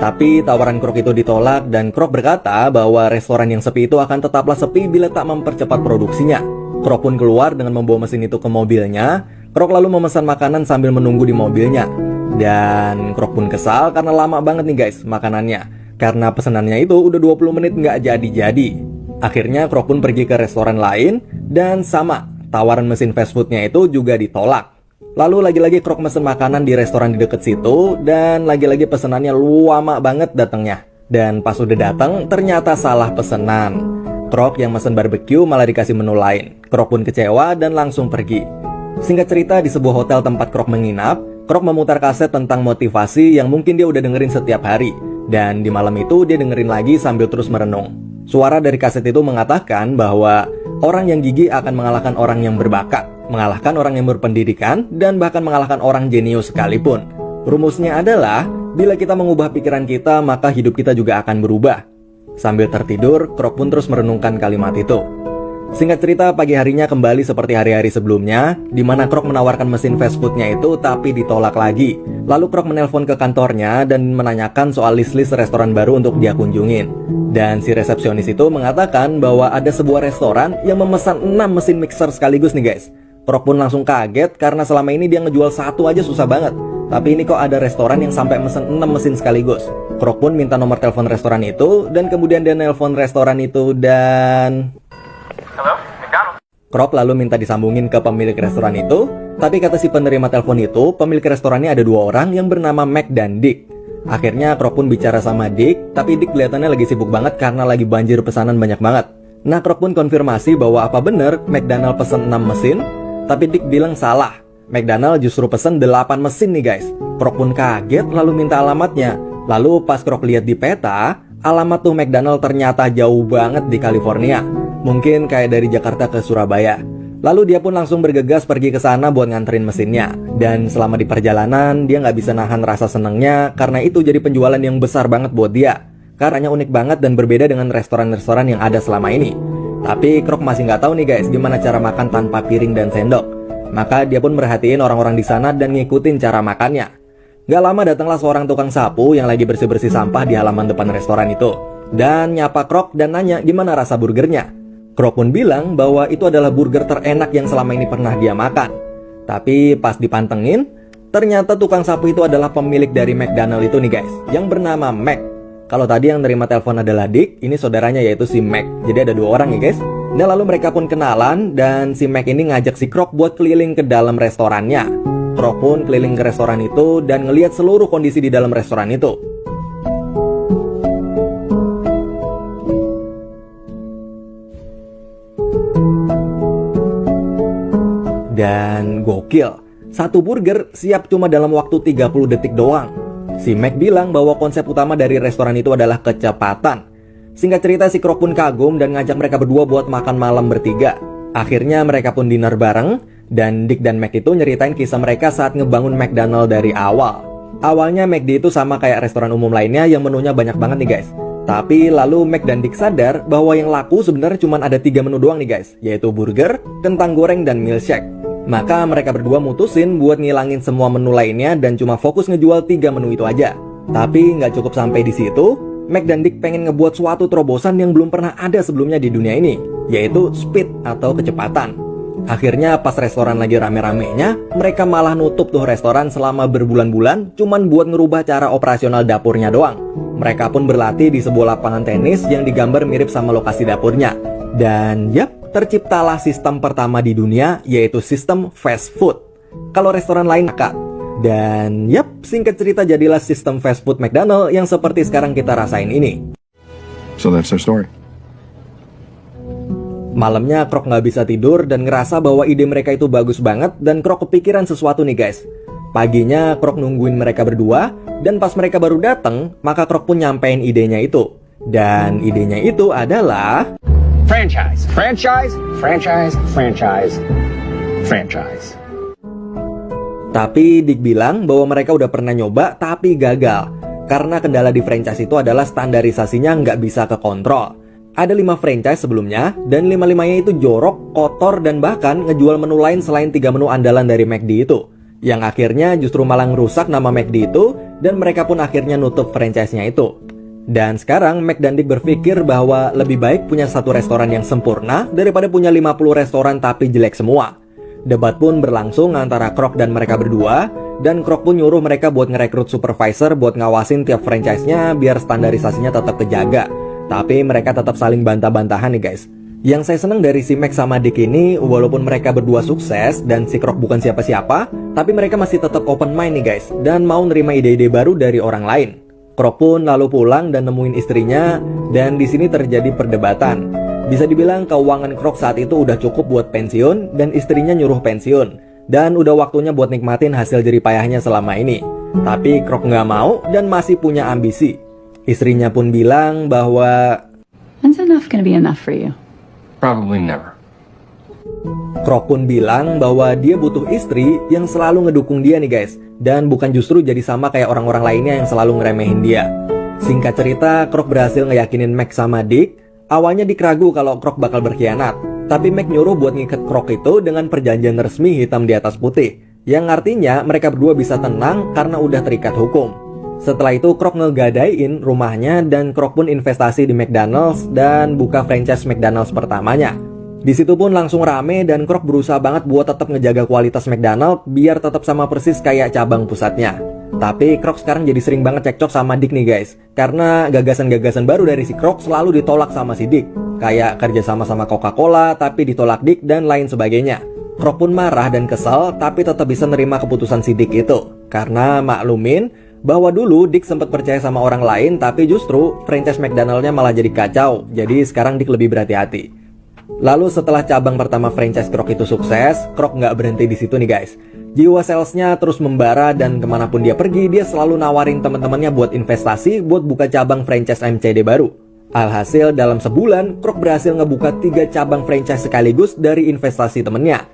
Tapi tawaran Krok itu ditolak dan Krok berkata bahwa restoran yang sepi itu akan tetaplah sepi bila tak mempercepat produksinya. Krok pun keluar dengan membawa mesin itu ke mobilnya. Krok lalu memesan makanan sambil menunggu di mobilnya. Dan Krok pun kesal karena lama banget nih guys makanannya. Karena pesenannya itu udah 20 menit nggak jadi-jadi. Akhirnya Krok pun pergi ke restoran lain dan sama, tawaran mesin fast foodnya itu juga ditolak. Lalu lagi-lagi Krok mesen makanan di restoran di deket situ dan lagi-lagi pesenannya lama banget datangnya. Dan pas udah datang ternyata salah pesenan. Krok yang mesen barbecue malah dikasih menu lain. Krok pun kecewa dan langsung pergi. Singkat cerita, di sebuah hotel tempat Krok menginap, Krok memutar kaset tentang motivasi yang mungkin dia udah dengerin setiap hari. Dan di malam itu dia dengerin lagi sambil terus merenung. Suara dari kaset itu mengatakan bahwa orang yang gigih akan mengalahkan orang yang berbakat, mengalahkan orang yang berpendidikan, dan bahkan mengalahkan orang jenius sekalipun. Rumusnya adalah, bila kita mengubah pikiran kita, maka hidup kita juga akan berubah. Sambil tertidur, Krok pun terus merenungkan kalimat itu. Singkat cerita, pagi harinya kembali seperti hari-hari sebelumnya, di mana Krok menawarkan mesin fast foodnya itu, tapi ditolak lagi. Lalu Krok menelpon ke kantornya dan menanyakan soal list-list restoran baru untuk dia kunjungin. Dan si resepsionis itu mengatakan bahwa ada sebuah restoran yang memesan 6 mesin mixer sekaligus nih guys. Krok pun langsung kaget karena selama ini dia ngejual satu aja susah banget. Tapi ini kok ada restoran yang sampai mesen 6 mesin sekaligus. Krok pun minta nomor telepon restoran itu dan kemudian dia nelpon restoran itu dan... Halo, McDonald's. Krok lalu minta disambungin ke pemilik restoran itu. Tapi kata si penerima telepon itu, pemilik restorannya ada 2 orang yang bernama Mac dan Dick. Akhirnya Krok pun bicara sama Dick, tapi Dick kelihatannya lagi sibuk banget karena lagi banjir pesanan banyak banget. Nah, Krok pun konfirmasi bahwa apa bener McDonald pesen 6 mesin, tapi Dick bilang salah. McDonald justru pesen 8 mesin nih guys. Krok pun kaget lalu minta alamatnya. Lalu pas Krok lihat di peta, alamat tuh McDonald ternyata jauh banget di California. Mungkin kayak dari Jakarta ke Surabaya. Lalu dia pun langsung bergegas pergi ke sana buat nganterin mesinnya. Dan selama di perjalanan, dia nggak bisa nahan rasa senengnya karena itu jadi penjualan yang besar banget buat dia. Karena unik banget dan berbeda dengan restoran-restoran yang ada selama ini. Tapi Krok masih nggak tahu nih guys, gimana cara makan tanpa piring dan sendok. Maka dia pun merhatiin orang-orang di sana dan ngikutin cara makannya. Gak lama datanglah seorang tukang sapu yang lagi bersih-bersih sampah di halaman depan restoran itu. Dan nyapa Krok dan nanya gimana rasa burgernya. Krok pun bilang bahwa itu adalah burger terenak yang selama ini pernah dia makan. Tapi pas dipantengin, ternyata tukang sapu itu adalah pemilik dari McDonald itu nih guys, yang bernama Mac. Kalau tadi yang nerima telepon adalah Dick, ini saudaranya yaitu si Mac. Jadi ada 2 orang ya guys. Nah lalu mereka pun kenalan dan si Mac ini ngajak si Krok buat keliling ke dalam restorannya. Krok pun keliling ke restoran itu dan ngelihat seluruh kondisi di dalam restoran itu. Dan gokil, satu burger siap cuma dalam waktu 30 detik doang. Si Mac bilang bahwa konsep utama dari restoran itu adalah kecepatan. Singkat cerita si Krok pun kagum dan ngajak mereka berdua buat makan malam bertiga. Akhirnya mereka pun dinner bareng. Dan Dick dan Mac itu nyeritain kisah mereka saat ngebangun McDonald dari awal. Awalnya McD itu sama kayak restoran umum lainnya yang menunya banyak banget nih guys. Tapi lalu Mac dan Dick sadar bahwa yang laku sebenarnya cuma ada 3 menu doang nih guys, yaitu burger, kentang goreng, dan milkshake. Maka mereka berdua mutusin buat ngilangin semua menu lainnya dan cuma fokus ngejual 3 menu itu aja. Tapi nggak cukup sampai di situ, Mac dan Dick pengen ngebuat suatu terobosan yang belum pernah ada sebelumnya di dunia ini, yaitu speed atau kecepatan. Akhirnya pas restoran lagi rame-ramenya, mereka malah nutup tuh restoran selama berbulan-bulan cuman buat ngerubah cara operasional dapurnya doang. Mereka pun berlatih di sebuah lapangan tenis yang digambar mirip sama lokasi dapurnya. Dan yap, terciptalah sistem pertama di dunia, yaitu sistem fast food. Kalau restoran lain akad. Dan yap, singkat cerita jadilah sistem fast food McDonald yang seperti sekarang kita rasain ini. So that's our story. Malamnya Krok nggak bisa tidur dan ngerasa bahwa ide mereka itu bagus banget dan Krok kepikiran sesuatu nih guys. Paginya Krok nungguin mereka berdua dan pas mereka baru datang, maka Krok pun nyampein idenya itu. Dan idenya itu adalah franchise, franchise, franchise, franchise, franchise. Tapi Dick bilang bahwa mereka udah pernah nyoba tapi gagal. Karena kendala di franchise itu adalah standarisasinya nggak bisa kekontrol. Ada 5 franchise sebelumnya, dan 5-5-nya itu jorok, kotor, dan bahkan ngejual menu lain selain 3 menu andalan dari McD itu. Yang akhirnya justru malah ngerusak nama McD itu, dan mereka pun akhirnya nutup franchise-nya itu. Dan sekarang Mac dan Dick berpikir bahwa lebih baik punya satu restoran yang sempurna daripada punya 50 restoran tapi jelek semua. Debat pun berlangsung antara Kroc dan mereka berdua, dan Kroc pun nyuruh mereka buat ngerekrut supervisor buat ngawasin tiap franchise-nya biar standarisasinya tetap kejaga. Tapi mereka tetap saling bantah-bantahan nih guys. Yang saya seneng dari si Mac sama Dick ini, walaupun mereka berdua sukses dan si Kroc bukan siapa-siapa, tapi mereka masih tetap open mind nih guys, dan mau nerima ide-ide baru dari orang lain. Kroc pun lalu pulang dan nemuin istrinya, dan di sini terjadi perdebatan. Bisa dibilang keuangan Kroc saat itu udah cukup buat pensiun, dan istrinya nyuruh pensiun, dan udah waktunya buat nikmatin hasil jeripayahnya selama ini. Tapi Kroc nggak mau dan masih punya ambisi. Istrinya pun bilang bahwa When's enough gonna be enough for you? Probably never. Kroc pun bilang bahwa dia butuh istri yang selalu ngedukung dia nih guys, dan bukan justru jadi sama kayak orang-orang lainnya yang selalu ngeremehin dia. Singkat cerita, Kroc berhasil ngeyakinin Mac sama Dick. Awalnya Dick ragu kalau Kroc bakal berkhianat, tapi Mac nyuruh buat ngikat Kroc itu dengan perjanjian resmi hitam di atas putih, yang artinya mereka berdua bisa tenang karena udah terikat hukum. Setelah itu Kroc ngegadain rumahnya, dan Kroc pun investasi di McDonald's dan buka franchise McDonald's pertamanya. Di situ pun langsung rame, dan Kroc berusaha banget buat tetap ngejaga kualitas McDonald's biar tetap sama persis kayak cabang pusatnya. Tapi Kroc sekarang jadi sering banget cekcok sama Dick nih guys, karena gagasan-gagasan baru dari si Kroc selalu ditolak sama si Dick. Kayak kerja sama Coca-Cola tapi ditolak Dick dan lain sebagainya. Kroc pun marah dan kesal, tapi tetap bisa nerima keputusan si Dick itu, karena maklumin bahwa dulu Dick sempat percaya sama orang lain, tapi justru franchise McDonald's-nya malah jadi kacau. Jadi sekarang Dick lebih berhati-hati. Lalu setelah cabang pertama franchise Kroc itu sukses, Kroc nggak berhenti di situ nih guys. Jiwa salesnya terus membara, dan kemanapun dia pergi, dia selalu nawarin teman-temannya buat investasi buat buka cabang franchise MCD baru. Alhasil dalam sebulan, Kroc berhasil ngebuka 3 cabang franchise sekaligus dari investasi temennya.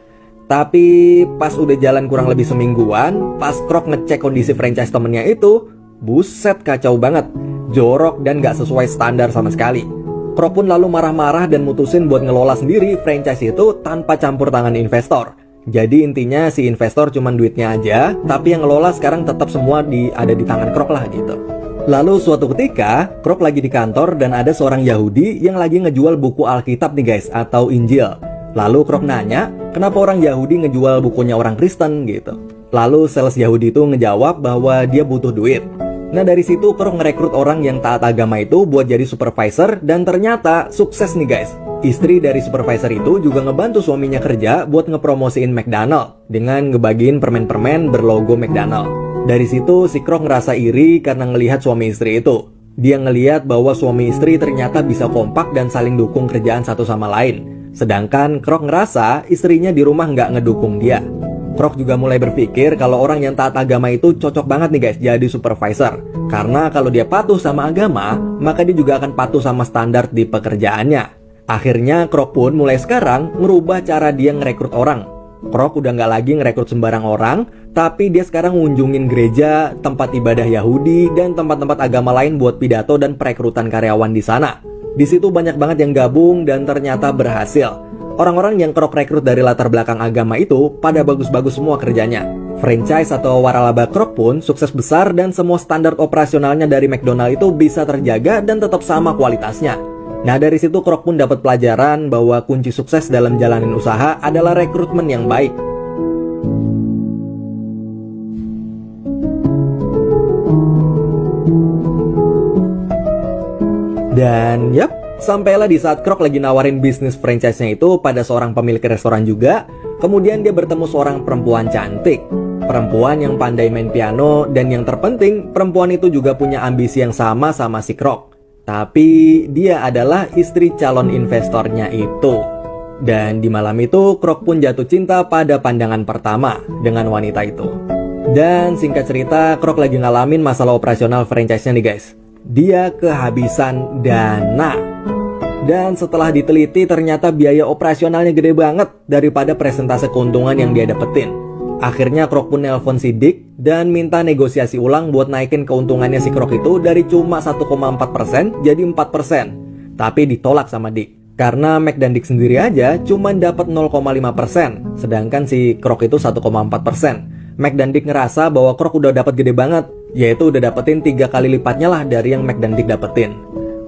Tapi pas udah jalan kurang lebih semingguan, pas Kroc ngecek kondisi franchise temennya itu, buset kacau banget, jorok dan gak sesuai standar sama sekali. Kroc pun lalu marah-marah dan mutusin buat ngelola sendiri franchise itu tanpa campur tangan investor. Jadi intinya si investor cuman duitnya aja, tapi yang ngelola sekarang tetap semua ada di tangan Kroc lah gitu. Lalu suatu ketika, Kroc lagi di kantor dan ada seorang Yahudi yang lagi ngejual buku Alkitab nih guys, atau Injil. Lalu Kroc nanya, kenapa orang Yahudi ngejual bukunya orang Kristen gitu. Lalu sales Yahudi itu ngejawab bahwa dia butuh duit. Nah dari situ Kroc ngerekrut orang yang taat agama itu buat jadi supervisor, dan ternyata sukses nih guys. Istri dari supervisor itu juga ngebantu suaminya kerja buat ngepromosiin McDonald dengan ngebagiin permen-permen berlogo McDonald. Dari situ si Kroc ngerasa iri karena ngelihat suami istri itu. Dia ngelihat bahwa suami istri ternyata bisa kompak dan saling dukung kerjaan satu sama lain. Sedangkan Kroc ngerasa istrinya di rumah nggak ngedukung dia. Kroc juga mulai berpikir kalau orang yang taat agama itu cocok banget nih guys jadi supervisor. Karena kalau dia patuh sama agama, maka dia juga akan patuh sama standar di pekerjaannya. Akhirnya Kroc pun mulai sekarang ngerubah cara dia ngerekrut orang. Kroc udah nggak lagi ngerekrut sembarang orang, tapi dia sekarang ngunjungin gereja, tempat ibadah Yahudi, dan tempat-tempat agama lain buat pidato dan perekrutan karyawan di sana. Di situ banyak banget yang gabung dan ternyata berhasil. Orang-orang yang Kroc rekrut dari latar belakang agama itu pada bagus-bagus semua kerjanya. Franchise atau waralaba Kroc pun sukses besar, dan semua standar operasionalnya dari McDonald itu bisa terjaga dan tetap sama kualitasnya. Nah dari situ Kroc pun dapat pelajaran bahwa kunci sukses dalam jalanin usaha adalah rekrutmen yang baik. Dan yap, sampailah di saat Kroc lagi nawarin bisnis franchise-nya itu pada seorang pemilik restoran juga. Kemudian dia bertemu seorang perempuan cantik, perempuan yang pandai main piano, dan yang terpenting perempuan itu juga punya ambisi yang sama si Kroc. Tapi dia adalah istri calon investornya itu. Dan di malam itu Kroc pun jatuh cinta pada pandangan pertama dengan wanita itu. Dan singkat cerita, Kroc lagi ngalamin masalah operasional franchise-nya nih guys. Dia kehabisan dana. Dan setelah diteliti ternyata biaya operasionalnya gede banget daripada persentase keuntungan yang dia dapetin. Akhirnya Kroc pun nelpon si Dick dan minta negosiasi ulang buat naikin keuntungannya si Kroc itu dari cuma 1,4% jadi 4%. Tapi ditolak sama Dick. Karena Mac dan Dick sendiri aja cuma dapat 0,5%, sedangkan si Kroc itu 1,4%. Mac dan Dick ngerasa bahwa Kroc udah dapat gede banget, yaitu udah dapetin 3 kali lipatnya lah dari yang Mac dan Dick dapetin.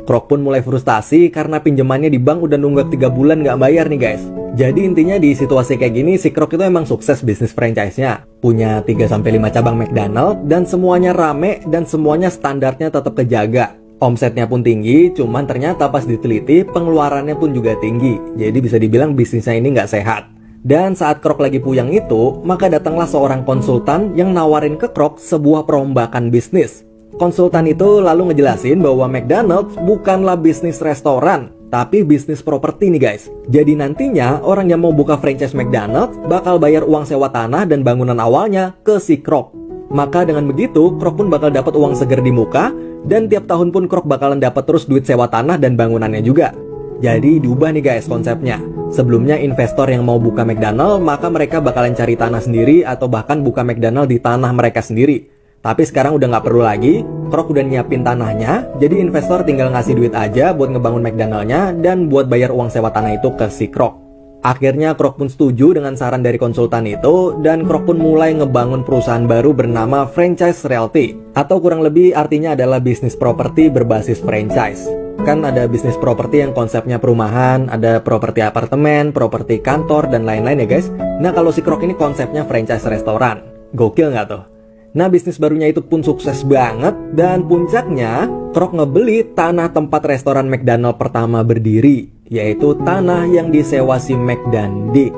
Krok pun mulai frustasi karena pinjamannya di bank udah nunggak 3 bulan nggak bayar nih guys. Jadi intinya di situasi kayak gini, si Krok itu emang sukses bisnis franchise-nya. Punya 3-5 cabang McDonald dan semuanya rame dan semuanya standarnya tetap kejaga. Omsetnya pun tinggi, cuman ternyata pas diteliti pengeluarannya pun juga tinggi. Jadi bisa dibilang bisnisnya ini nggak sehat. Dan saat Krok lagi puyang itu, maka datanglah seorang konsultan yang nawarin ke Krok sebuah perombakan bisnis. Konsultan itu lalu ngejelasin bahwa McDonald's bukanlah bisnis restoran, tapi bisnis properti nih guys. Jadi nantinya orang yang mau buka franchise McDonald's bakal bayar uang sewa tanah dan bangunan awalnya ke si Krok. Maka dengan begitu, Krok pun bakal dapat uang seger di muka, dan tiap tahun pun Krok bakalan dapat terus duit sewa tanah dan bangunannya juga. Jadi diubah nih guys konsepnya. Sebelumnya investor yang mau buka McDonald, maka mereka bakalan cari tanah sendiri atau bahkan buka McDonald di tanah mereka sendiri. Tapi sekarang udah nggak perlu lagi, Krok udah nyiapin tanahnya, jadi investor tinggal ngasih duit aja buat ngebangun McDonald-nya dan buat bayar uang sewa tanah itu ke si Krok. Akhirnya Krok pun setuju dengan saran dari konsultan itu, dan Krok pun mulai ngebangun perusahaan baru bernama Franchise Realty, atau kurang lebih artinya adalah bisnis properti berbasis franchise. Kan ada bisnis properti yang konsepnya perumahan, ada properti apartemen, properti kantor, dan lain-lain ya guys. Nah kalau si Krok ini konsepnya franchise restoran. Gokil nggak tuh? Nah bisnis barunya itu pun sukses banget, dan puncaknya Krok ngebeli tanah tempat restoran McDonald pertama berdiri, yaitu tanah yang disewa si Mac dan Dick.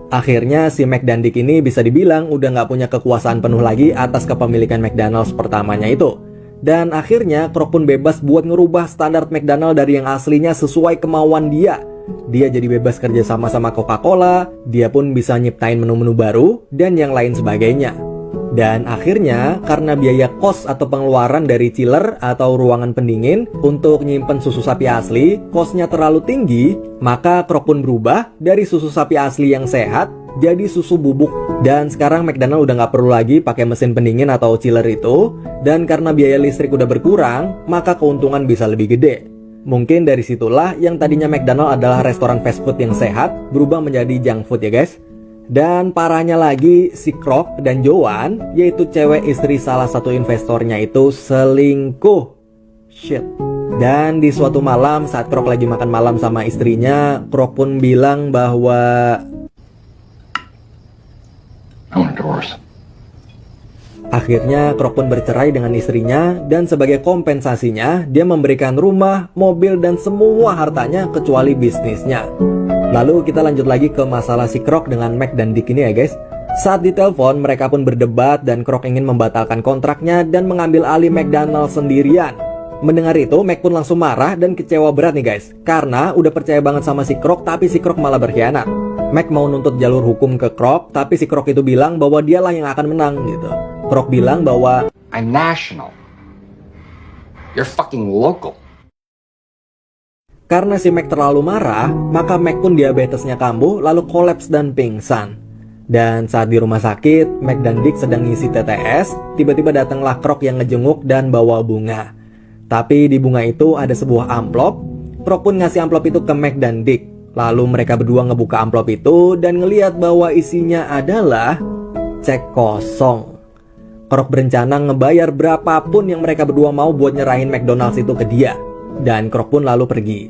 Akhirnya si Mac dan Dick ini bisa dibilang udah nggak punya kekuasaan penuh lagi atas kepemilikan McDonald's pertamanya itu. Dan akhirnya Krok pun bebas buat ngerubah standar McDonald dari yang aslinya sesuai kemauan dia. Dia jadi bebas kerja sama Coca-Cola, dia pun bisa nyiptain menu-menu baru, dan yang lain sebagainya. Dan akhirnya karena biaya kos atau pengeluaran dari chiller atau ruangan pendingin untuk nyimpen susu sapi asli kosnya terlalu tinggi, maka Krok pun berubah dari susu sapi asli yang sehat jadi susu bubuk. Dan sekarang McDonald udah nggak perlu lagi pakai mesin pendingin atau chiller itu, dan karena biaya listrik udah berkurang, maka keuntungan bisa lebih gede. Mungkin dari situlah yang tadinya McDonald adalah restoran fast food yang sehat berubah menjadi junk food ya guys. Dan parahnya lagi, si Krok dan Joan, yaitu cewek istri salah satu investornya itu selingkuh. Shit. Dan di suatu malam saat Krok lagi makan malam sama istrinya, Krok pun bilang bahwa I want a divorce. akhirnya Krok pun bercerai dengan istrinya, dan sebagai kompensasinya dia memberikan rumah, mobil, dan semua hartanya kecuali bisnisnya. Lalu kita lanjut lagi ke masalah si Krok dengan Mac dan Dick ini ya guys. Saat ditelepon mereka pun berdebat dan Krok ingin membatalkan kontraknya dan mengambil alih McDonald sendirian. Mendengar itu Mac pun langsung marah dan kecewa berat nih guys, karena udah percaya banget sama si Krok tapi si Krok malah berkhianat. Mac mau nuntut jalur hukum ke Krok, tapi si Krok itu bilang bahwa dialah yang akan menang gitu. Krok bilang bahwa I'm national. You're fucking local. karena si Mac terlalu marah, maka Mac pun diabetesnya kambuh lalu kolaps dan pingsan. Dan saat di rumah sakit, Mac dan Dick sedang ngisi TTS, tiba-tiba datanglah Krok yang ngejenguk dan bawa bunga. Tapi di bunga itu ada sebuah amplop. Krok pun ngasih amplop itu ke Mac dan Dick. Lalu mereka berdua ngebuka amplop itu dan ngeliat bahwa isinya adalah cek kosong. Krok berencana ngebayar berapapun yang mereka berdua mau buat nyerahin McDonald's itu ke dia. Dan Krok pun lalu pergi.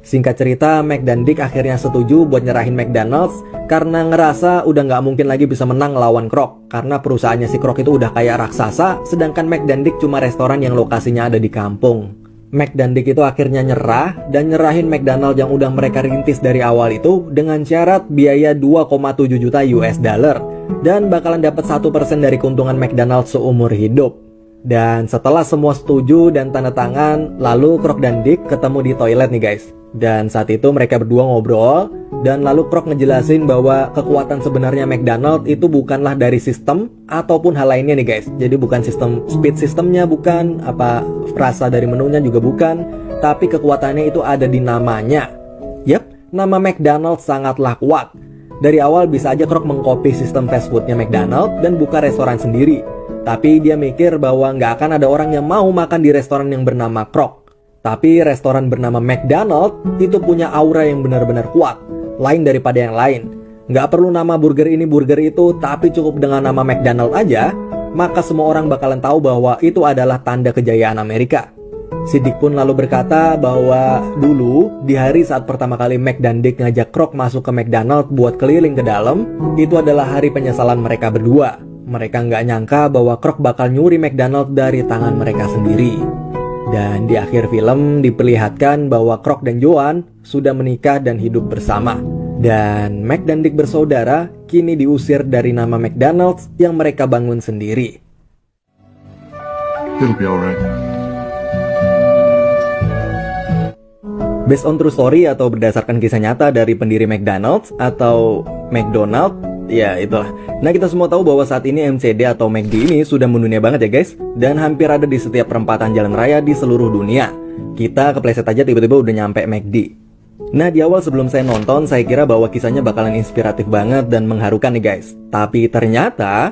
Singkat cerita, Mac dan Dick akhirnya setuju buat nyerahin McDonald's karena ngerasa udah nggak mungkin lagi bisa menang ngelawan Krok, karena perusahaannya si Krok itu udah kayak raksasa, sedangkan Mac dan Dick cuma restoran yang lokasinya ada di kampung. Mac dan Dick itu akhirnya nyerah dan nyerahin McDonald yang udah mereka rintis dari awal itu dengan syarat biaya 2,7 juta US dollar dan bakalan dapat 1% dari keuntungan McDonald seumur hidup. Dan setelah semua setuju dan tanda tangan, lalu Krok dan Dick ketemu di toilet nih guys. Dan saat itu mereka berdua ngobrol, dan lalu Krok ngejelasin bahwa kekuatan sebenarnya McDonald itu bukanlah dari sistem ataupun hal lainnya nih guys. Jadi bukan sistem speed sistemnya, bukan apa rasa dari menunya juga bukan, tapi kekuatannya itu ada di namanya. Yap, nama McDonald sangatlah kuat. Dari awal bisa aja Krok mengcopy sistem fast foodnya McDonald dan buka restoran sendiri. Tapi dia mikir bahwa nggak akan ada orang yang mau makan di restoran yang bernama Krok. Tapi restoran bernama McDonald itu punya aura yang benar-benar kuat, lain daripada yang lain. Nggak perlu nama burger ini burger itu, tapi cukup dengan nama McDonald aja, maka semua orang bakalan tahu bahwa itu adalah tanda kejayaan Amerika. Siddiq pun lalu berkata bahwa dulu di hari saat pertama kali Mac dan Dick ngajak Kroc masuk ke McDonald buat keliling ke dalam, itu adalah hari penyesalan mereka berdua. Mereka nggak nyangka bahwa Kroc bakal nyuri McDonald dari tangan mereka sendiri. Dan di akhir film diperlihatkan bahwa Kroc dan Joan sudah menikah dan hidup bersama. Dan Mac dan Dick bersaudara kini diusir dari nama McDonald's yang mereka bangun sendiri. It'll be alright. Based on true story atau berdasarkan kisah nyata dari pendiri McDonald's atau McDonald, ya itulah. Nah, kita semua tahu bahwa saat ini MCD atau McD ini sudah mendunia banget ya guys, dan hampir ada di setiap perempatan jalan raya di seluruh dunia. Kita kepleset aja tiba-tiba udah nyampe McD. Nah, di awal sebelum saya nonton, saya kira bahwa kisahnya bakalan inspiratif banget dan mengharukan nih guys. Tapi ternyata